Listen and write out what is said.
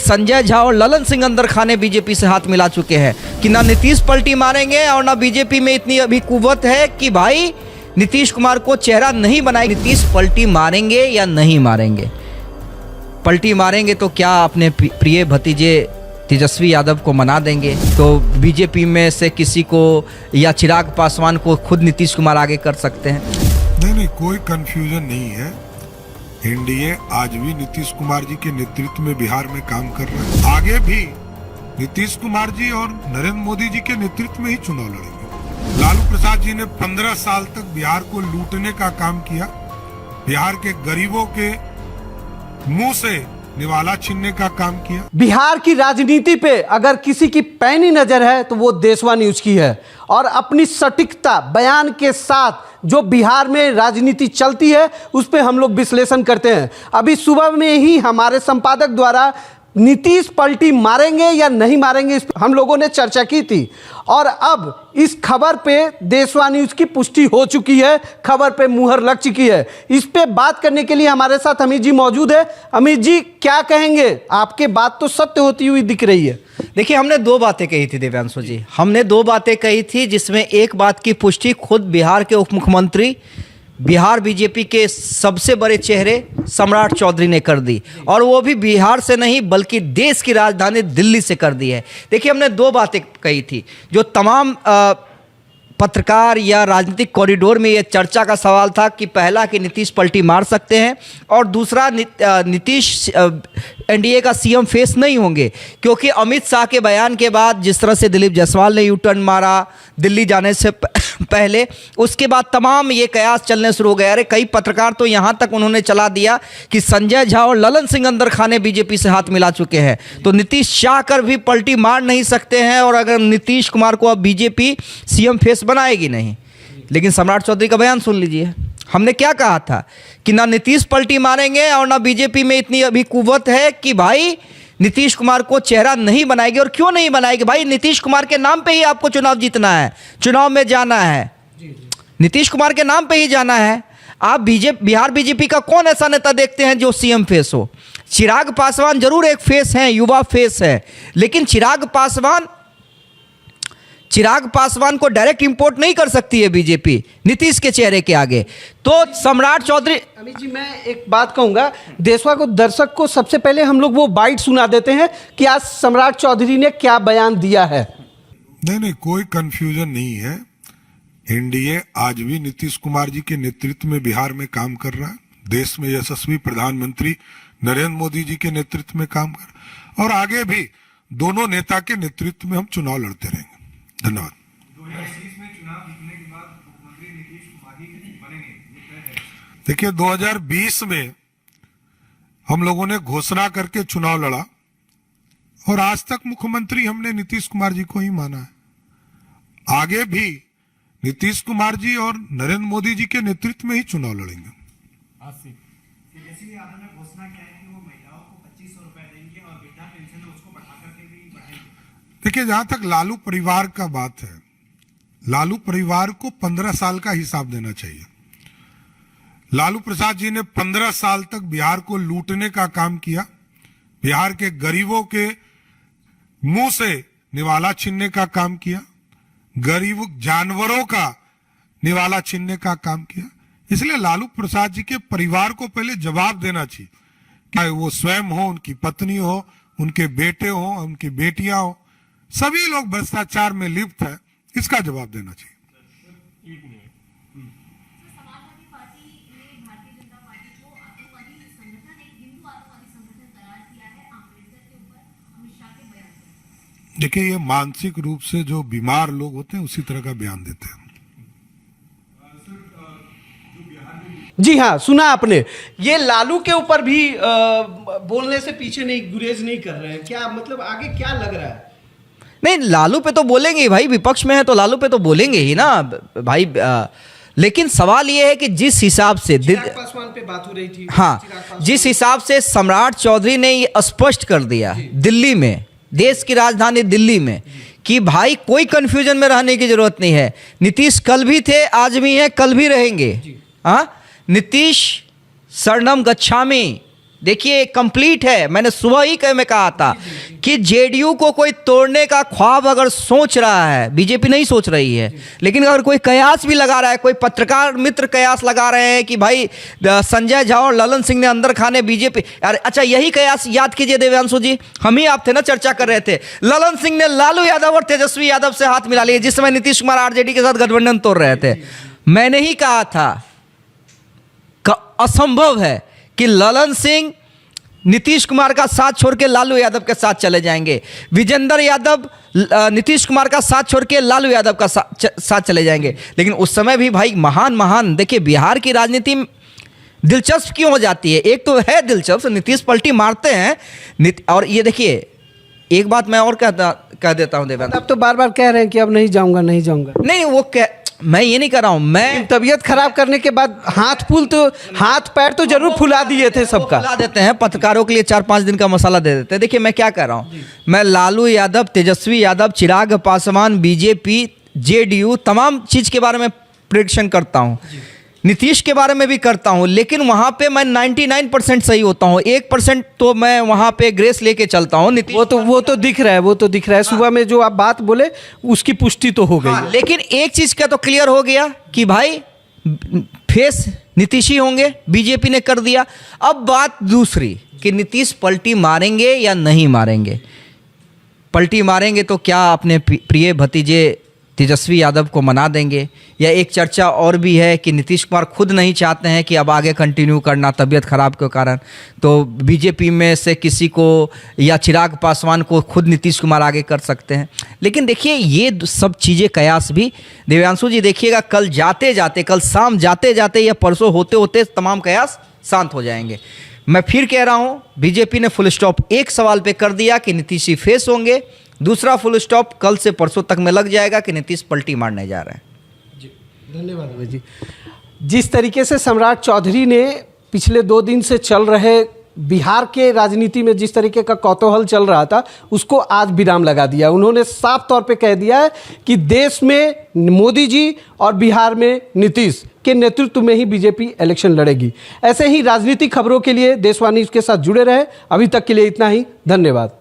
संजय झा और ललन सिंह अंदर खाने बीजेपी से हाथ मिला चुके हैं कि ना नीतीश पलटी मारेंगे और ना बीजेपी में इतनी अभी कुव्वत है कि भाई नीतीश कुमार को चेहरा नहीं बनाएंगे। नीतीश पलटी मारेंगे या नहीं मारेंगे? पलटी मारेंगे तो क्या अपने प्रिय भतीजे तेजस्वी यादव को मना देंगे तो बीजेपी में से किसी को या चिराग पासवान को खुद नीतीश कुमार आगे कर सकते हैं? नहीं, कोई कंफ्यूजन नहीं है। एनडीए आज भी नीतीश कुमार जी के नेतृत्व में बिहार में काम कर रहा है। आगे भी नीतीश कुमार जी और नरेंद्र मोदी जी के नेतृत्व में ही चुनाव लड़ेंगे। लालू प्रसाद जी ने 15 साल तक बिहार को लूटने का काम किया, बिहार के गरीबों के मुंह से निवाला छीनने का काम किया। बिहार की राजनीति पे अगर किसी की पैनी नजर है तो वो देशवा न्यूज की है और अपनी सटीकता बयान के साथ जो बिहार में राजनीति चलती है उस पे हम लोग विश्लेषण करते हैं। अभी सुबह में ही हमारे संपादक द्वारा नीतीश पलटी मारेंगे या नहीं मारेंगे इस हम लोगों ने चर्चा की थी और अब इस खबर पे देशवा न्यूज की पुष्टि हो चुकी है, खबर पे मुहर लग चुकी है। इस पे बात करने के लिए हमारे साथ अमित जी मौजूद है। अमित जी क्या कहेंगे? आपके बात तो सत्य होती हुई दिख रही है। देखिए, हमने दो बातें कही थी दिव्यांशु जी, हमने दो बातें कही थी जिसमें एक बात की पुष्टि खुद बिहार के उप मुख्यमंत्री, बिहार बीजेपी के सबसे बड़े चेहरे सम्राट चौधरी ने कर दी और वो भी बिहार से नहीं बल्कि देश की राजधानी दिल्ली से कर दी है। देखिए, हमने दो बातें कही थी जो तमाम पत्रकार या राजनीतिक कॉरिडोर में ये चर्चा का सवाल था कि पहला कि नीतीश पलटी मार सकते हैं और दूसरा नीतीश एनडीए का सीएम फेस नहीं होंगे, क्योंकि अमित शाह के बयान के बाद जिस तरह से दिलीप जायसवाल ने यू टर्न मारा दिल्ली जाने से पहले, उसके बाद तमाम ये कयास चलने शुरू हो गए। अरे कई पत्रकार तो यहाँ तक उन्होंने चला दिया कि संजय झा और ललन सिंह अंदर खाने बीजेपी से हाथ मिला चुके हैं, तो नीतीश चाह कर भी पलटी मार नहीं सकते हैं और अगर नीतीश कुमार को अब बीजेपी सीएम फेस बनाएगी नहीं। लेकिन सम्राट चौधरी का बयान सुन लीजिए, हमने क्या कहा था कि ना नीतीश पलटी मारेंगे और ना बीजेपी में इतनी अभी कुव्वत है कि भाई नीतीश कुमार को चेहरा नहीं बनाएगी। और क्यों नहीं बनाएगी भाई? नीतीश कुमार के नाम पे ही आपको चुनाव जीतना है, चुनाव में जाना है, नीतीश कुमार के नाम पे ही जाना है। आप बिहार बीजेपी का कौन ऐसा नेता देखते हैं जो सीएम फेस हो? चिराग पासवान जरूर एक फेस है, युवा फेस है, लेकिन चिराग पासवान को डायरेक्ट इंपोर्ट नहीं कर सकती है बीजेपी नीतीश के चेहरे के आगे। तो सम्राट चौधरी, अमित जी मैं एक बात कहूंगा, देशवा को दर्शक को सबसे पहले हम लोग वो बाइट सुना देते हैं कि आज सम्राट चौधरी ने क्या बयान दिया है। नहीं, कोई कंफ्यूजन नहीं है। एनडीए आज भी नीतीश कुमार जी के नेतृत्व में बिहार में काम कर रहा है, देश में यशस्वी प्रधानमंत्री नरेंद्र मोदी जी के नेतृत्व में काम कर रहा है और आगे भी दोनों नेता के नेतृत्व में हम चुनाव लड़ते रहेंगे। धन्यवाद। 2020 में चुनाव जीतने के बाद मुख्यमंत्री नीतीश कुमार ही बनेंगे। देखिए, 2020 में हम लोगों ने घोषणा करके चुनाव लड़ा और आज तक मुख्यमंत्री हमने नीतीश कुमार जी को ही माना है। आगे भी नीतीश कुमार जी और नरेंद्र मोदी जी के नेतृत्व में ही चुनाव लड़ेंगे। तेजस्वी यादव ने घोषणा किया है कि वो महिलाओं को 2500 रुपए देंगे और वृद्धा पेंशन है उसको बढ़ा करके भी बढ़ाएंगे। देखिए, जहां तक लालू परिवार का बात है, लालू परिवार को 15 साल का हिसाब देना चाहिए। लालू प्रसाद जी ने 15 साल तक बिहार को लूटने का काम किया, बिहार के गरीबों के मुंह से निवाला छीनने का काम किया, गरीब जानवरों का निवाला छीनने का काम किया। इसलिए लालू प्रसाद जी के परिवार को पहले जवाब देना चाहिए, चाहे वो स्वयं हो, उनकी पत्नी हो, उनके बेटे हो, उनकी बेटियां हो, सभी लोग भ्रष्टाचार में लिप्त है, इसका जवाब देना चाहिए। समाजवादी पार्टी ने भारतीय जनता पार्टी को आतंकवादी संगठन, एक हिंदू आतंकवादी संगठन करार दिया है आंबेडकर के ऊपर अमित शाह के बयान से। देखिए, ये मानसिक रूप से जो बीमार लोग होते हैं उसी तरह का बयान देते हैं। जी हाँ, सुना आपने, ये लालू के ऊपर भी बोलने से पीछे नहीं, गुरेज नहीं कर रहे हैं। क्या मतलब आगे क्या लग रहा है? नहीं, लालू पे तो बोलेंगे ही भाई, विपक्ष में है तो लालू पे तो बोलेंगे ही ना भाई। लेकिन सवाल ये है कि जिस हिसाब से चिराग पासवान पे बात हो रही थी, हाँ, जिस हिसाब से सम्राट चौधरी ने ये स्पष्ट कर दिया दिल्ली में, देश की राजधानी दिल्ली में, कि भाई कोई कंफ्यूजन में रहने की जरूरत नहीं है। नीतीश कल भी थे, आज भी हैं, कल भी रहेंगे। हाँ, नीतीश शरणम गच्छामि, देखिए कंप्लीट है। मैंने सुबह ही में कहा था कि जेडीयू को कोई तोड़ने का ख्वाब अगर सोच रहा है, बीजेपी नहीं सोच रही है, लेकिन अगर कोई कयास भी लगा रहा है, कोई पत्रकार मित्र कयास लगा रहे हैं कि भाई संजय झा और ललन सिंह ने अंदर खाने बीजेपी, अरे अच्छा यही कयास याद कीजिए देवांशु जी, हम ही आप थे ना, चर्चा कर रहे थे, ललन सिंह ने लालू यादव और तेजस्वी यादव से हाथ मिला लिए जिस समय नीतीश कुमार आरजेडी के साथ गठबंधन तोड़ रहे थे। मैंने ही कहा था असंभव है कि ललन सिंह नीतीश कुमार का साथ छोड़ के लालू यादव के साथ चले जाएंगे, विजेंद्र यादव नीतीश कुमार का साथ छोड़ के लालू यादव का साथ चले जाएंगे। लेकिन उस समय भी भाई महान देखिए बिहार की राजनीति दिलचस्प क्यों हो जाती है। एक तो है दिलचस्प, नीतीश पलटी मारते हैं, और ये देखिए एक बात मैं और कह देता हूं देवेंद्र, अब तो बार बार कह रहे हैं कि अब नहीं जाऊंगा नहीं जाऊंगा। नहीं वो मैं ये नहीं कर रहा हूं, मैं तबीयत खराब करने के बाद हाथ पैर तो जरूर फुला दिए थे सबका, फुला देते हैं पत्रकारों के लिए, 4-5 दिन का मसाला दे देते हैं। देखिए मैं क्या कर रहा हूं, मैं लालू यादव, तेजस्वी यादव, चिराग पासवान, बीजेपी, जेडीयू तमाम चीज के बारे में प्रेडिक्शन करता हूं, नीतीश के बारे में भी करता हूं, लेकिन वहां पे मैं 99% सही होता हूं, 1% तो मैं वहां पे ग्रेस लेके चलता हूं। नीतीश वो तो दिख रहा है, वो तो दिख रहा है। सुबह में जो आप बात बोले उसकी पुष्टि तो हो गई। हाँ, लेकिन एक चीज का तो क्लियर हो गया कि भाई फेस नीतीश ही होंगे, बीजेपी ने कर दिया। अब बात दूसरी कि नीतीश पलटी मारेंगे या नहीं मारेंगे। पलटी मारेंगे तो क्या अपने प्रिय भतीजे तेजस्वी यादव को मना देंगे, या एक चर्चा और भी है कि नीतीश कुमार खुद नहीं चाहते हैं कि अब आगे कंटिन्यू करना तबीयत खराब के कारण, तो बीजेपी में से किसी को या चिराग पासवान को खुद नीतीश कुमार आगे कर सकते हैं। लेकिन देखिए ये सब चीज़ें कयास भी देवांशु जी देखिएगा, कल जाते जाते, कल शाम जाते जाते या परसों होते होते तमाम कयास शांत हो जाएंगे। मैं फिर कह रहा हूँ बीजेपी ने फुल स्टॉप एक सवाल पे कर दिया कि नीतीश ही फेस होंगे, दूसरा फुल स्टॉप कल से परसों तक में लग जाएगा कि नीतीश पलटी मारने जा रहे हैं। जी धन्यवाद अभय जी। जिस तरीके से सम्राट चौधरी ने पिछले 2 दिन से चल रहे बिहार के राजनीति में जिस तरीके का कौतूहल चल रहा था उसको आज विराम लगा दिया। उन्होंने साफ तौर पे कह दिया है कि देश में मोदी जी और बिहार में नीतीश के नेतृत्व में ही बीजेपी इलेक्शन लड़ेगी। ऐसे ही राजनीतिक खबरों के लिए देशवाणी के साथ जुड़े रहे। अभी तक के लिए इतना ही, धन्यवाद।